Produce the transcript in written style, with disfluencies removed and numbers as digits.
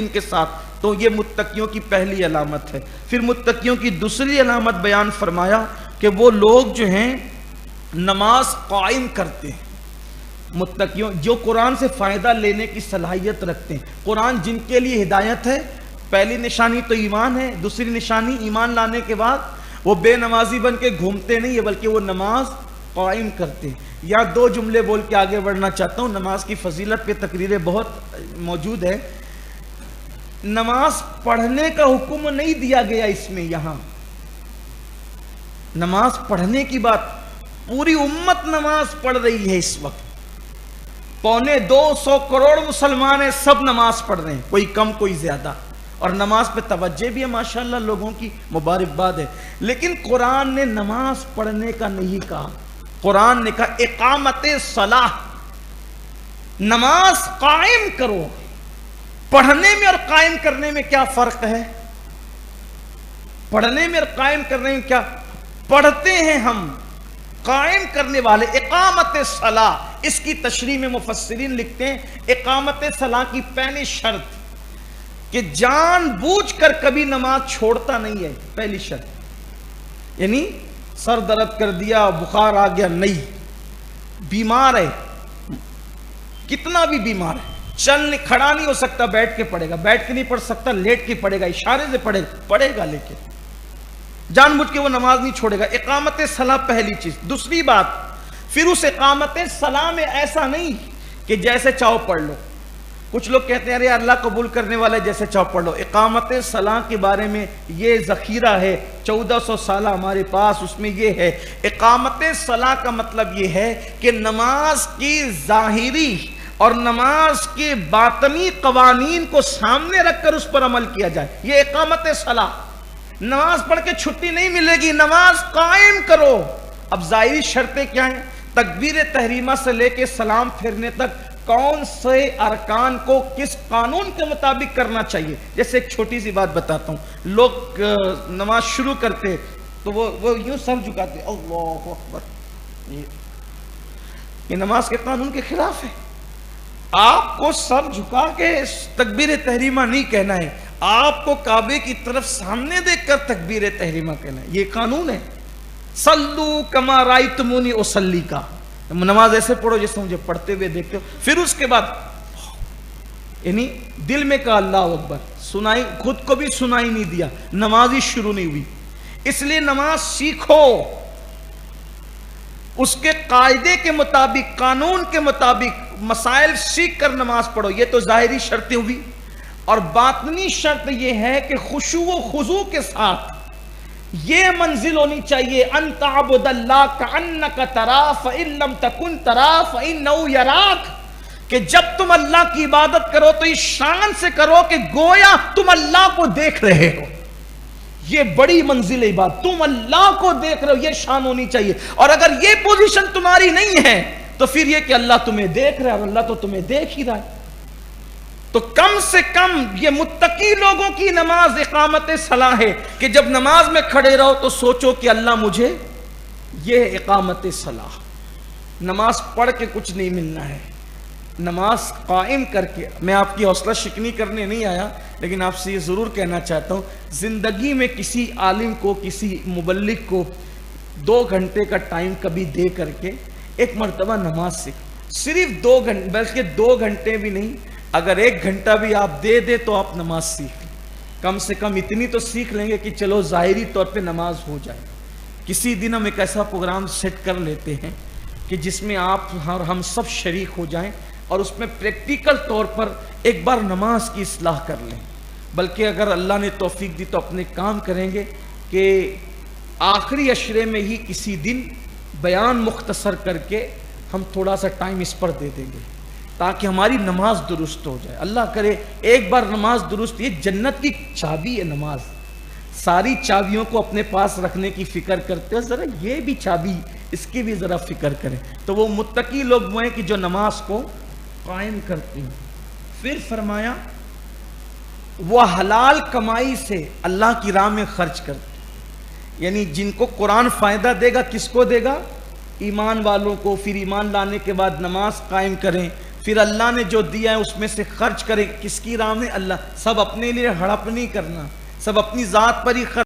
کے ساتھ، تو یہ متقیوں کی پہلی علامت ہے۔ پھر متقیوں کی دوسری علامت بیان فرمایا کہ وہ لوگ جو ہیں نماز قائم کرتے ہیں۔ متقیوں جو قرآن سے فائدہ لینے کی صلاحیت رکھتے ہیں، قرآن جن کے لیے ہدایت ہے، پہلی نشانی تو ایمان ہے، دوسری نشانی ایمان لانے کے بعد وہ بے نمازی بن کے گھومتے نہیں ہے بلکہ وہ نماز قائم کرتے ہیں۔ یا دو جملے بول کے آگے بڑھنا چاہتا ہوں، نماز کی فضیلت پہ تقریریں بہت موجود ہے۔ نماز پڑھنے کا حکم نہیں دیا گیا اس میں، یہاں نماز پڑھنے کی بات، پوری امت نماز پڑھ رہی ہے اس وقت، 250 کروڑ مسلمان ہیں، سب نماز پڑھ رہے ہیں، کوئی کم کوئی زیادہ، اور نماز پہ توجہ بھی ہے ماشاءاللہ لوگوں کی، مبارکباد ہے۔ لیکن قرآن نے نماز پڑھنے کا نہیں کہا، قرآن نے کہا اقامت صلاح، نماز قائم کرو۔ پڑھنے میں اور قائم کرنے میں کیا فرق ہے؟ پڑھنے میں اور قائم کرنے میں کیا؟ پڑھتے ہیں ہم، قائم کرنے والے، اقامت صلاح، اس کی تشریح میں مفسرین لکھتے ہیں اقامت صلاح کی پہلی شرط کہ جان بوجھ کر کبھی نماز چھوڑتا نہیں ہے، پہلی شرط۔ یعنی سر درد کر دیا، بخار آ گیا، نہیں، بیمار ہے، کتنا بھی بیمار ہے، کھڑا نہیں ہو سکتا، بیٹھ کے پڑھے گا، بیٹھ کے نہیں پڑھ سکتا، لیٹ کے پڑھے گا، اشارے سے پڑھے گا، لیکن جان بوجھ کے وہ نماز نہیں چھوڑے گا۔ اقامت صلاح پہلی چیز۔ دوسری بات، پھر اس اقامت صلاح میں ایسا نہیں کہ جیسے چاہو پڑھ لو۔ کچھ لوگ کہتے ہیں ارے اللہ قبول کرنے والا ہے، جیسے چاہو پڑھ لو۔ اقامت صلاح کے بارے میں یہ ذخیرہ ہے 1400 سالہ ہمارے پاس، اس میں یہ ہے اقامت صلاح کا مطلب یہ ہے کہ نماز کی ظاہری اور نماز کے باطنی قوانین کو سامنے رکھ کر اس پر عمل کیا جائے، یہ اقامت صلاح۔ نماز پڑھ کے چھٹی نہیں ملے گی، نماز قائم کرو۔ اب ظاہری شرطیں کیا ہیں؟ تکبیر تحریمہ سے لے کے سلام پھیرنے تک کون سے ارکان کو کس قانون کے مطابق کرنا چاہیے۔ جیسے ایک چھوٹی سی بات بتاتا ہوں، لوگ نماز شروع کرتے تو وہ یوں سر جھکاتے، اللہ اکبر، یہ نماز کے قانون کے خلاف ہے۔ آپ کو سر جھکا کے تکبیر تحریمہ نہیں کہنا ہے، آپ کو کعبے کی طرف سامنے دیکھ کر تکبیر تحریمہ کہنا ہے، یہ قانون ہے۔ صلو کما رأیتمونی اصلی کا، نماز ایسے پڑھو جیسے مجھے پڑھتے ہوئے دیکھتے ہو۔ پھر اس کے بعد یعنی دل میں کہا اللہ اکبر، سنائی، خود کو بھی سنائی نہیں دیا، نماز ہی شروع نہیں ہوئی۔ اس لیے نماز سیکھو، اس کے قاعدے کے مطابق، قانون کے مطابق مسائل سیکھ کر نماز پڑھو۔ یہ تو ظاہری شرطیں ہوئی، اور باطنی شرط یہ ہے کہ خشوع و خضوع کے ساتھ یہ منزل ہونی چاہیے، ان تعبد اللہ کأنک تراہ فإن لم تکن تراہ فإنہ یراک، کہ جب تم اللہ کی عبادت کرو تو اس شان سے کرو کہ گویا تم اللہ کو دیکھ رہے ہو۔ یہ بڑی منزل ہے بات، تم اللہ کو دیکھ رہے ہو، یہ شان ہونی چاہیے۔ اور اگر یہ پوزیشن تمہاری نہیں ہے تو پھر یہ کہ اللہ تمہیں دیکھ رہا ہے، اور اللہ تو تمہیں دیکھ ہی رہا ہے۔ تو کم سے کم یہ متقی لوگوں کی نماز اقامت صلاح ہے کہ جب نماز میں کھڑے رہو تو سوچو کہ اللہ مجھے، یہ اقامت صلاح۔ نماز پڑھ کے کچھ نہیں ملنا ہے، نماز قائم کر کے۔ میں آپ کی حوصلہ شکنی کرنے نہیں آیا، لیکن آپ سے یہ ضرور کہنا چاہتا ہوں، زندگی میں کسی عالم کو، کسی مبلغ کو 2 گھنٹے کا ٹائم کبھی دے کر کے ایک مرتبہ نماز سیکھ، صرف 2 گھنٹے، بلکہ 2 گھنٹے بھی نہیں، اگر 1 گھنٹہ بھی آپ دے دے تو آپ نماز سیکھ لیں، کم سے کم اتنی تو سیکھ لیں گے کہ چلو ظاہری طور پہ نماز ہو جائے۔ کسی دن ہم ایک ایسا پروگرام سیٹ کر لیتے ہیں کہ جس میں آپ اور ہم سب شریک ہو جائیں، اور اس میں پریکٹیکل طور پر ایک بار نماز کی اصلاح کر لیں۔ بلکہ اگر اللہ نے توفیق دی تو اپنے کام کریں گے کہ آخری عشرے میں ہی کسی دن بیان مختصر کر کے ہم تھوڑا سا ٹائم اس پر دے دیں گے تاکہ ہماری نماز درست ہو جائے۔ اللہ کرے ایک بار نماز درست، یہ جنت کی چابی ہے نماز، ساری چابیوں کو اپنے پاس رکھنے کی فکر کرتے ہیں، ذرا یہ بھی چابی، اس کی بھی ذرا فکر کریں۔ تو وہ متقی لوگ وہ ہیں کہ جو نماز کو قائم کرتے ہیں۔ پھر فرمایا وہ حلال کمائی سے اللہ کی راہ میں خرچ کرتے ہیں، یعنی جن کو قرآن فائدہ دے گا، کس کو دے گا؟ ایمان والوں کو۔ پھر ایمان لانے کے بعد نماز قائم کریں، پھر اللہ نے جو دیا ہے اس میں سے خرچ کرے. کس کی راہ میں؟ اللہ. سب اپنے لیے ہڑپ نہیں کرنا, سب اپنی ذات پر ہی خرچ